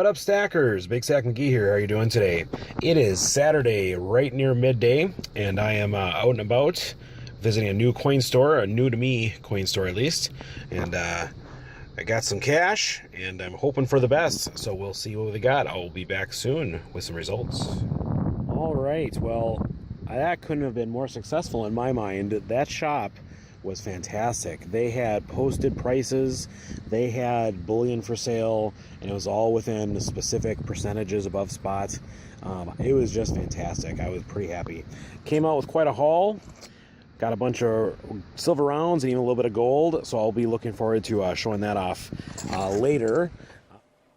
What up, stackers? BigstackMcgee here. How are you doing today? It is Saturday, right near midday, and I am out and about visiting a new coin store, a new to me coin store at least. And I got some cash, and I'm hoping for the best. So we'll see what we got. I'll be back soon with some results. All right. Well, that couldn't have been more successful in my mind. That shop was fantastic. They had posted prices, they had bullion for sale, and it was all within specific percentages above spot. It was just fantastic. I was pretty happy. Came out with quite a haul. Got a bunch of silver rounds and even a little bit of gold, so I'll be looking forward to showing that off later.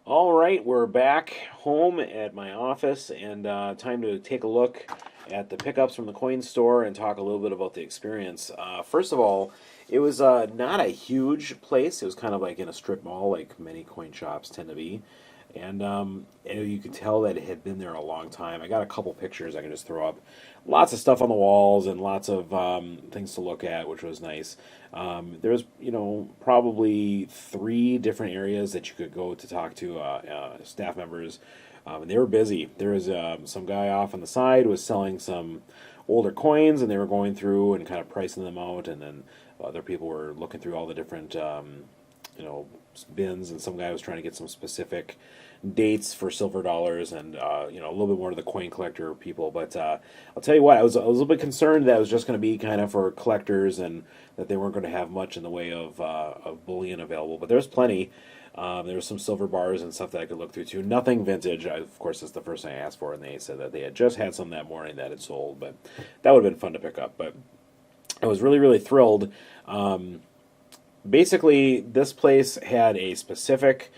All right, we're back home at my office, and time to take a look at the pickups from the coin store and talk a little bit about the experience. First of all, it was not a huge place. It was kind of like in a strip mall, like many coin shops tend to be. And you could tell that it had been there a long time. I got a couple pictures I can just throw up. Lots of stuff on the walls and lots of things to look at, which was nice. There was, probably 3 different areas that you could go to talk to staff members. And they were busy. There was some guy off on the side was selling some older coins, and they were going through and kind of pricing them out. And then other people were looking through all the different, bins, and some guy was trying to get some specific dates for silver dollars, and a little bit more to the coin collector people. But I'll tell you what, I was a little bit concerned that it was just going to be kind of for collectors, and that they weren't going to have much in the way of bullion available. But there's plenty. There was some silver bars and stuff that I could look through too. Nothing vintage. Of course, that's the first thing I asked for, and they said that they had just had some that morning that had sold. But that would have been fun to pick up. But I was really, really thrilled. Basically, this place had a specific,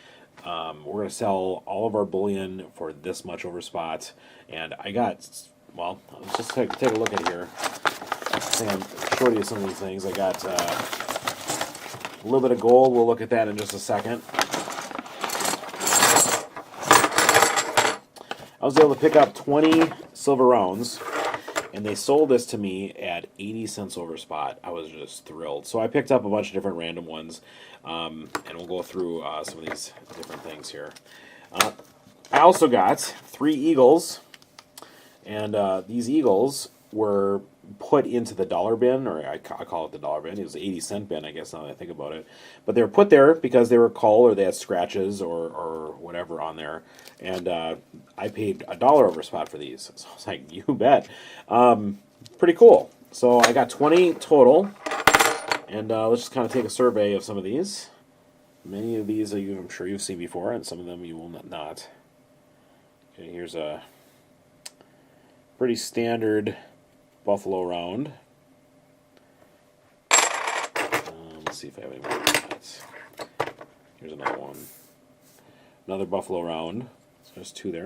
we're going to sell all of our bullion for this much over spot. And I got, well, let's just take a look at here. I think I'm short you some of these things. I got a little bit of gold. We'll look at that in just a second. I was able to pick up 20 silver rounds, and they sold this to me at 80 cents over spot. I was just thrilled. So I picked up a bunch of different random ones, and we'll go through some of these different things here. I also got 3 eagles, and these eagles were put into the dollar bin, or I call it the dollar bin. It was the 80-cent bin, I guess, now that I think about it. But they were put there because they were cull, or they had scratches or whatever on there. And I paid $1 over spot for these. So I was like, you bet. Pretty cool. So I got 20 total. And let's just kind of take a survey of some of these. Many of these I'm sure you've seen before, and some of them you will not. Okay, here's a pretty standard buffalo round. Let's see if I have any more of that. Here's another one. Another buffalo round. So there's 2 there.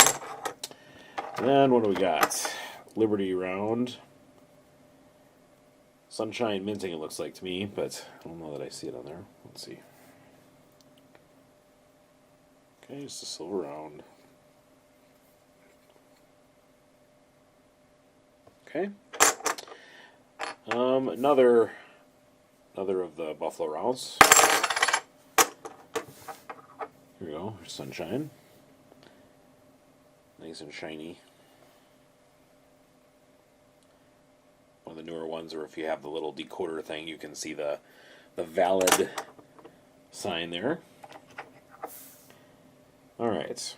And then what do we got? Liberty round. Sunshine minting, it looks like to me, but I don't know that I see it on there. Let's see. Okay, just a silver round. Okay. Another of the buffalo rounds. Here we go. Here's sunshine. Nice and shiny. One of the newer ones, or if you have the little decoder thing, you can see the valid sign there. All right.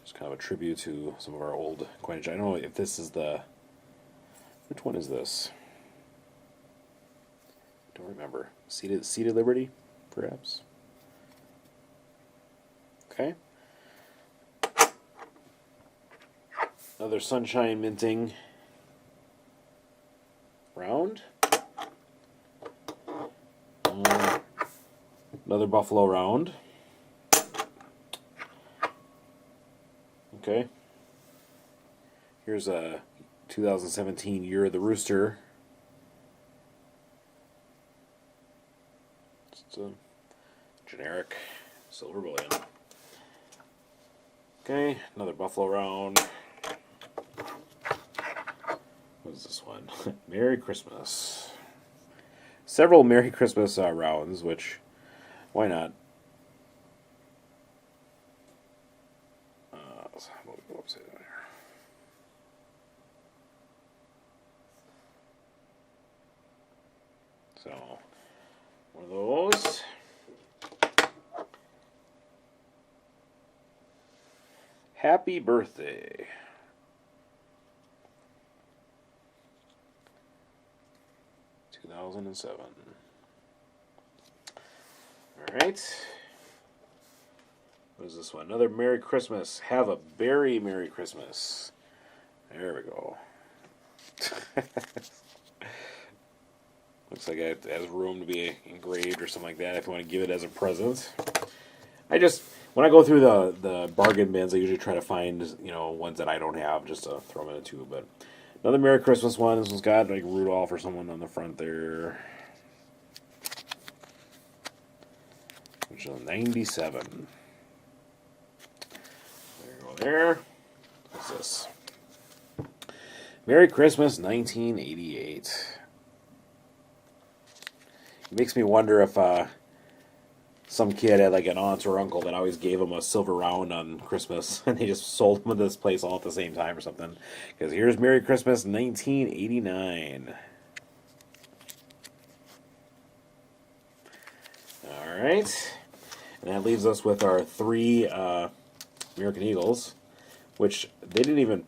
Just kind of a tribute to some of our old coinage. I don't know if this is the... Which one is this? Don't remember. Seated Liberty, perhaps? Okay. Another sunshine minting round. Another buffalo round. Okay. Here's a 2017 Year of the Rooster. Just a generic silver bullion. Okay, another buffalo round. What is this one? Merry Christmas. Several Merry Christmas rounds, which, why not? So, one of those. Happy birthday. $2007. Alright. What is this one? Another Merry Christmas. Have a very Merry Christmas. There we go. Looks like it has room to be engraved or something like that if you want to give it as a present. When I go through the bargain bins, I usually try to find, ones that I don't have just to throw them in a tube. But another Merry Christmas one. This one's got like Rudolph or someone on the front there. Which is a 97. There you go there. What's this? Merry Christmas 1988. It makes me wonder if some kid had like an aunt or uncle that always gave him a silver round on Christmas, and they just sold them to this place all at the same time or something. Because here's Merry Christmas 1989. All right. And that leaves us with our 3 American Eagles, which they didn't even,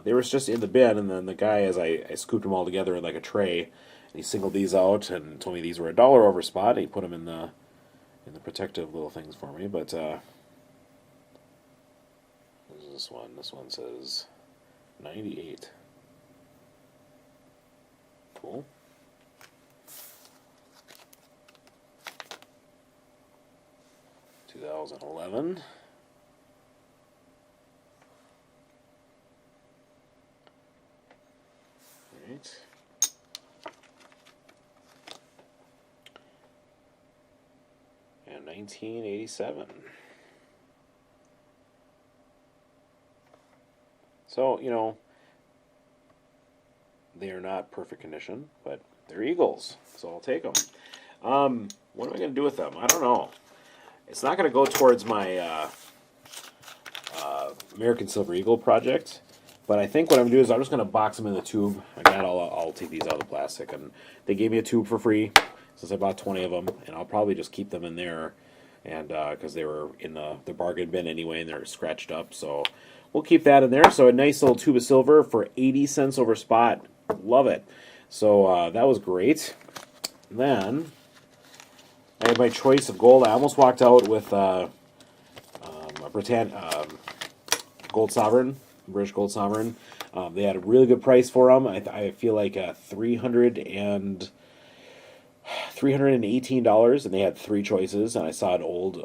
they were just in the bin, and then the guy, as I scooped them all together in like a tray, and he singled these out and told me these were $1 over spot, and he put them in the protective little things for me. But what is this one? This one says 98. Cool. $2011. Right. And 1987. So, they are not perfect condition, but they're Eagles, so I'll take them. What am I going to do with them? I don't know. It's not going to go towards my American Silver Eagle project, but I think what I'm going to do is I'm just going to box them in the tube. Again, I'll take these out of the plastic, and they gave me a tube for free since I bought 20 of them, and I'll probably just keep them in there, and because they were in the bargain bin anyway, and they're scratched up, so we'll keep that in there. So a nice little tube of silver for 80 cents over spot. Love it. So that was great. And then I had my choice of gold. I almost walked out with a Gold Sovereign, British Gold Sovereign. They had a really good price for them. I feel like $318, and they had 3 choices. And I saw an old,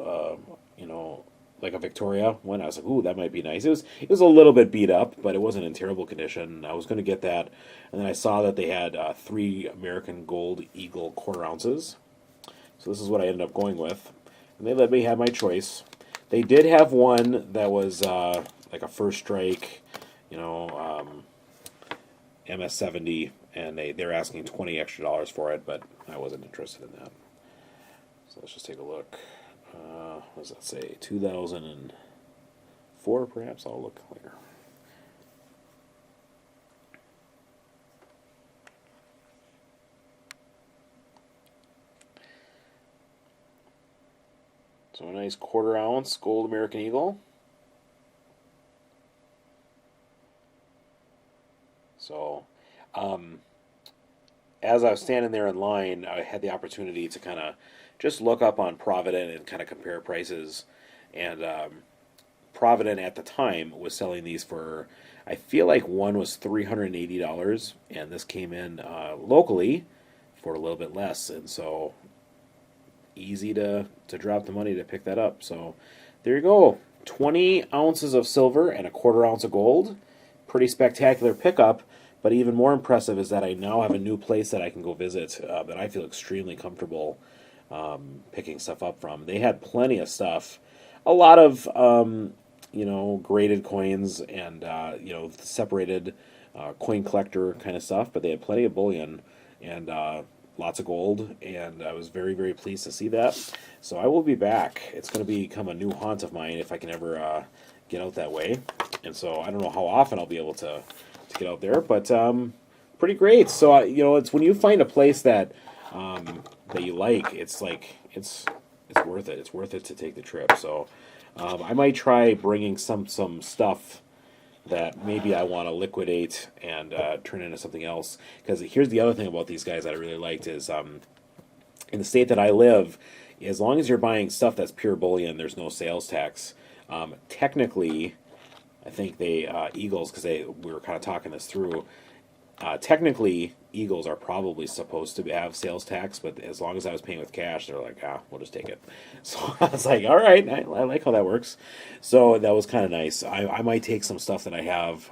like a Victoria one. I was like, ooh, that might be nice. It was a little bit beat up, but it wasn't in terrible condition. I was going to get that, and then I saw that they had 3 American Gold Eagle quarter ounces. So this is what I ended up going with, and they let me have my choice. They did have one that was like a First Strike, MS-70, and they're asking $20 extra for it, but I wasn't interested in that. So let's just take a look. What does that say? 2004, perhaps? I'll look later. So a nice quarter ounce gold American Eagle. So, as I was standing there in line, I had the opportunity to kind of just look up on Provident and kind of compare prices. And Provident at the time was selling these for, I feel like one was $380, and this came in locally for a little bit less. And so easy to drop the money to pick that up. So there you go. 20 ounces of silver and a quarter ounce of gold. Pretty spectacular pickup. But even more impressive is that I now have a new place that I can go visit that I feel extremely comfortable picking stuff up from. They had plenty of stuff. A lot of, graded coins and, separated coin collector kind of stuff. But they had plenty of bullion and lots of gold. And I was very, very pleased to see that. So I will be back. It's going to become a new haunt of mine if I can ever get out that way. And so I don't know how often I'll be able to get out there, but pretty great. So it's when you find a place that that you like, it's like it's worth it. It's worth it to take the trip. So I might try bringing some stuff that maybe I want to liquidate and turn into something else. Because here's the other thing about these guys that I really liked is in the state that I live, as long as you're buying stuff that's pure bullion, there's no sales tax. Technically, I think they Eagles, because we were kind of talking this through. Technically, Eagles are probably supposed to have sales tax, but as long as I was paying with cash, they're like, we'll just take it. So I was like, all right, I like how that works. So that was kind of nice. I might take some stuff that I have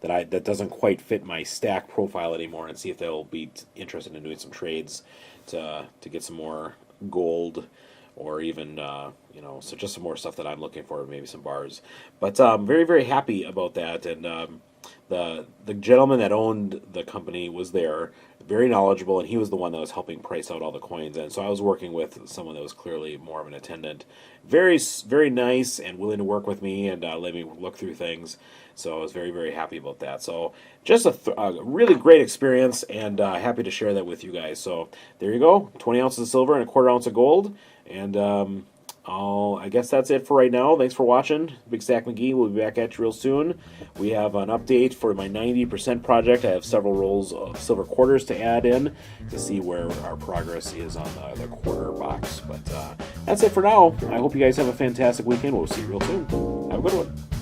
that doesn't quite fit my stack profile anymore, and see if they'll be interested in doing some trades to get some more gold, or even so just some more stuff that I'm looking for, maybe some bars. But very, very happy about that. And the gentleman that owned the company was there, very knowledgeable, and he was the one that was helping price out all the coins. And so I was working with someone that was clearly more of an attendant, very, very nice and willing to work with me and let me look through things. So I was very, very happy about that. So just a really great experience, and happy to share that with you guys. So there you go, 20 ounces of silver and a quarter ounce of gold. And I guess that's it for right now. Thanks for watching. Big Stack McGee will be back at you real soon. We have an update for my 90% project. I have several rolls of silver quarters to add in to see where our progress is on the quarter box. But that's it for now. I hope you guys have a fantastic weekend. We'll see you real soon. Have a good one.